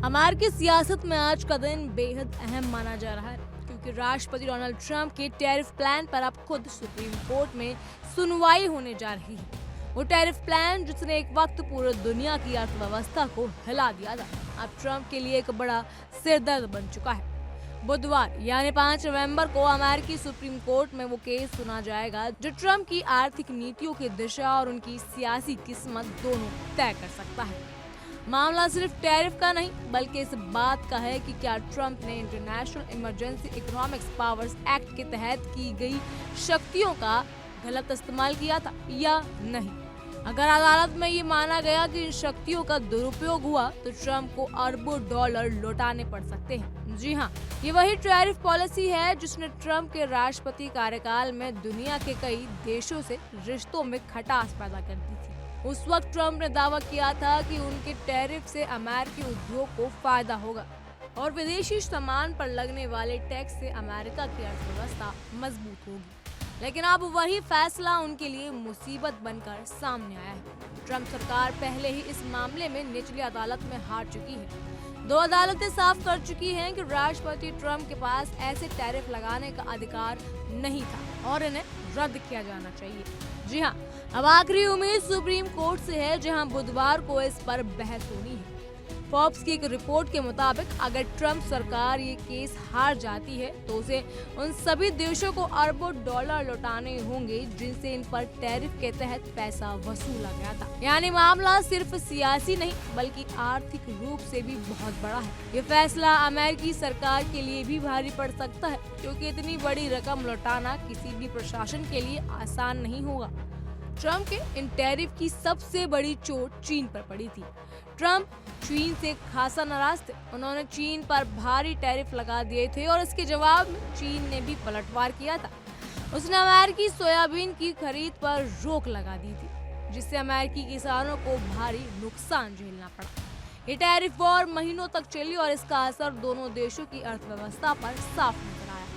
अमेरिकी सियासत में आज का दिन बेहद अहम माना जा रहा है क्योंकि राष्ट्रपति डोनाल्ड ट्रंप के टैरिफ प्लान पर अब खुद सुप्रीम कोर्ट में सुनवाई होने जा रही है। वो टैरिफ प्लान जिसने एक वक्त पूरी दुनिया की अर्थव्यवस्था को हिला दिया था, अब ट्रंप के लिए एक बड़ा सिरदर्द बन चुका है। बुधवार यानी 5 नवंबर को अमेरिकी सुप्रीम कोर्ट में वो केस सुना जाएगा जो ट्रंप की आर्थिक नीतियों की दिशा और उनकी सियासी किस्मत दोनों तय कर सकता है। मामला सिर्फ टैरिफ का नहीं बल्कि इस बात का है कि क्या ट्रंप ने international emergency economics powers act के तहत की गई शक्तियों का गलत इस्तेमाल किया था या नहीं। अगर अदालत में ये माना गया कि इन शक्तियों का दुरुपयोग हुआ तो ट्रंप को अरबों डॉलर लौटाने पड़ सकते हैं। जी हाँ, ये वही टैरिफ पॉलिसी है जिसने ट्रंप के राष्ट्रपति कार्यकाल में दुनिया के कई देशों से रिश्तों में खटास पैदा कर दी थी। उस वक्त ट्रंप ने दावा किया था कि उनके टैरिफ से अमेरिकी उद्योग को फायदा होगा और विदेशी सामान पर लगने वाले टैक्स से अमेरिका की अर्थव्यवस्था मजबूत होगी। लेकिन अब वही फैसला उनके लिए मुसीबत बनकर सामने आया है। ट्रंप सरकार पहले ही इस मामले में निचली अदालत में हार चुकी है। 2 अदालतें साफ कर चुकी हैं कि राष्ट्रपति ट्रंप के पास ऐसे टैरिफ लगाने का अधिकार नहीं था और इन्हें रद्द किया जाना चाहिए। जी हाँ, अब आखिरी उम्मीद सुप्रीम कोर्ट से है जहां बुधवार को इस पर बहस होनी है। फोर्ब्स की एक रिपोर्ट के मुताबिक अगर ट्रंप सरकार ये केस हार जाती है तो उसे उन सभी देशों को अरबों डॉलर लौटाने होंगे जिनसे इन पर टैरिफ के तहत पैसा वसूला गया था। यानी मामला सिर्फ सियासी नहीं बल्कि आर्थिक रूप से भी बहुत बड़ा है। ये फैसला अमेरिकी सरकार के लिए भी भारी पड़ सकता है क्योंकि इतनी बड़ी रकम लौटाना किसी भी प्रशासन के लिए आसान नहीं होगा। ट्रंप के इन टैरिफ की सबसे बड़ी चोट चीन पर पड़ी थी। ट्रंप चीन से खासा नाराज थे। उन्होंने चीन पर भारी टैरिफ लगा दिए थे और इसके जवाब में चीन ने भी पलटवार किया था। उसने अमेरिकी सोयाबीन की खरीद पर रोक लगा दी थी जिससे अमेरिकी किसानों को भारी नुकसान झेलना पड़ा। ये टैरिफ वॉर महीनों तक चली और इसका असर दोनों देशों की अर्थव्यवस्था पर साफ नजर आया।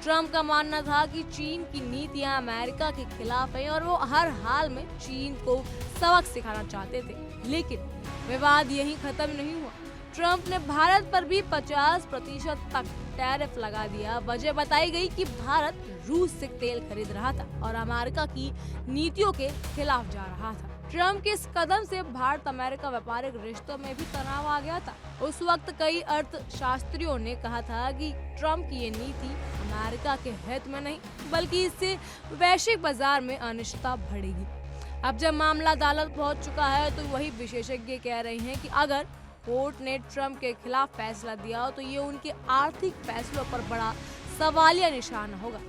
ट्रंप का मानना था कि चीन की नीतियां अमेरिका के खिलाफ हैं और वो हर हाल में चीन को सबक सिखाना चाहते थे। लेकिन विवाद यहीं खत्म नहीं हुआ। ट्रंप ने भारत पर भी 50% तक टैरिफ लगा दिया। वजह बताई गई कि भारत रूस से तेल खरीद रहा था और अमेरिका की नीतियों के खिलाफ जा रहा था। ट्रंप के इस कदम से भारत अमेरिका व्यापारिक रिश्तों में भी तनाव आ गया था। उस वक्त कई अर्थशास्त्रियों ने कहा था कि ट्रंप की ये नीति अमेरिका के हित में नहीं बल्कि इससे वैश्विक बाजार में अनिश्चितता बढ़ेगी। अब जब मामला अदालत पहुंच चुका है तो वही विशेषज्ञ कह रहे हैं कि अगर कोर्ट ने ट्रंप के खिलाफ फैसला दिया तो ये उनके आर्थिक फैसलों पर बड़ा सवालिया निशान होगा।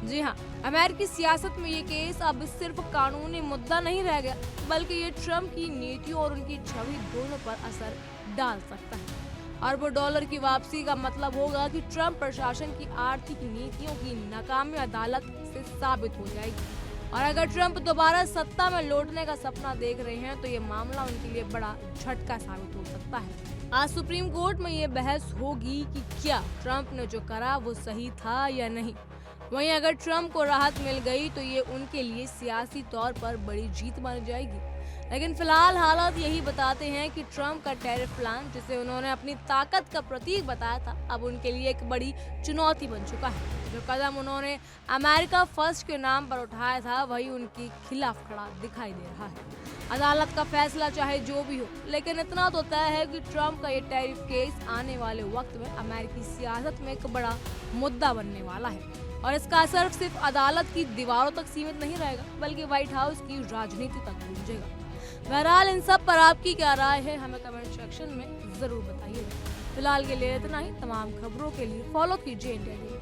जी हाँ, अमेरिकी सियासत में ये केस अब सिर्फ कानूनी मुद्दा नहीं रह गया बल्कि ये ट्रंप की नीतियों और उनकी छवि दोनों पर असर डाल सकता है। अरबों डॉलर की वापसी का मतलब होगा कि ट्रंप प्रशासन की आर्थिक नीतियों की नाकामी अदालत से साबित हो जाएगी और अगर ट्रंप दोबारा सत्ता में लौटने का सपना देख रहे हैं तो ये मामला उनके लिए बड़ा झटका साबित हो सकता है। आज सुप्रीम कोर्ट में ये बहस होगी कि क्या ट्रंप ने जो करा वो सही था या नहीं। वहीं अगर ट्रंप को राहत मिल गई तो ये उनके लिए सियासी तौर पर बड़ी जीत बन जाएगी। लेकिन फिलहाल हालात यही बताते हैं कि ट्रंप का टैरिफ प्लान जिसे उन्होंने अपनी ताकत का प्रतीक बताया था अब उनके लिए एक बड़ी चुनौती बन चुका है। जो कदम उन्होंने अमेरिका फर्स्ट के नाम पर उठाया था वही उनके खिलाफ खड़ा दिखाई दे रहा है। अदालत का फैसला चाहे जो भी हो लेकिन इतना तो तय है कि ट्रंप का ये टैरिफ केस आने वाले वक्त में अमेरिकी सियासत में एक बड़ा मुद्दा बनने वाला है और इसका असर सिर्फ अदालत की दीवारों तक सीमित नहीं रहेगा बल्कि व्हाइट हाउस की राजनीति तक गूंजेगा। बहरहाल इन सब पर आपकी क्या राय है हमें कमेंट सेक्शन में जरूर बताइए। फिलहाल के लिए इतना ही। तमाम खबरों के लिए फॉलो कीजिए इंडिया न्यूज।